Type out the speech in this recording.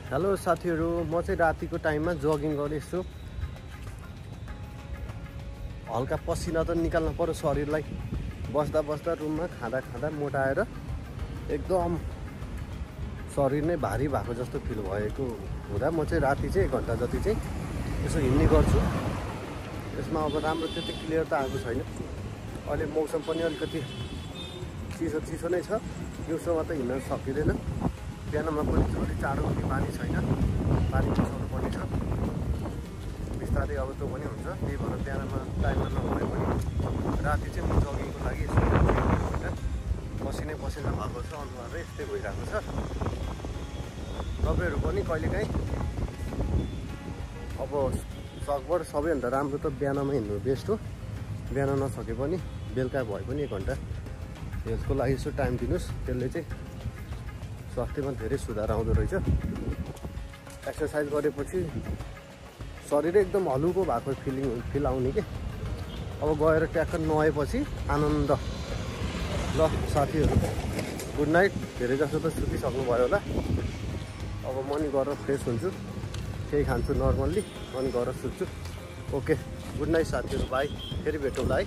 Hello साथीहरु, म चाहिँ रातिको टाइममा जगिङ गर्दैछु। हल्का पसिना त निकाल्न पर्यो शरीरलाई। बस्दा बस्दा रुममा खाँदा खाँदा मोटाएर एकदम शरीर नै भारी भएको जस्तो फिल भएको हुँदा म चाहिँ राति चाहिँ 1 घण्टा जति चाहिँ यसो हिँड्ने गर्छु। यसमा अब राम्रो त्यति क्लियर त आएको छैन। अहिले मौसम पनि अलिकति चिसो चिसो नै छ। दिउँसोमा त हिँड्न सकिँदैन। बिहानमा पनि अलि चाँडो पनि पानी छैन, पानी बसाउनु पर्ने छ। बिस्तारै अब त्यो पनि हुन्छ। त्यही भएर बिहानमा टाइममा नभए पनि राति चाहिँ म जगिङको लागि यसो पसिनै पसिना भएको छ, अनुहार यस्तै भइरहेको छ। तपाईँहरू पनि कहिलेकाहीँ अब सकभर सबैभन्दा राम्रो त बिहानमा हिँड्नु बेस्ट हो। बिहान नसके पनि बेलुका भए पनि 1 घण्टा हेल्थको लागि यसो टाइम दिनुहोस्। त्यसले चाहिँ स्वास्थ्यमा धेरै सुधार आउँदो रहेछ। एक्सर्साइज गरेपछि शरीर एकदम हलुको भएको फिल आउने के। अब गएर ट्याक्क नुहाएपछि आनन्द। ल साथीहरू, गुड नाइट। धेरै जसो त सुतिसक्नु भयो होला। अब म नि गएर फ्रेस हुन्छु, केही खान्छु नर्मल्ली, अनि गएर सुत्छु। ओके, गुड नाइट साथीहरू, बाई। फेरि भेटौँला है।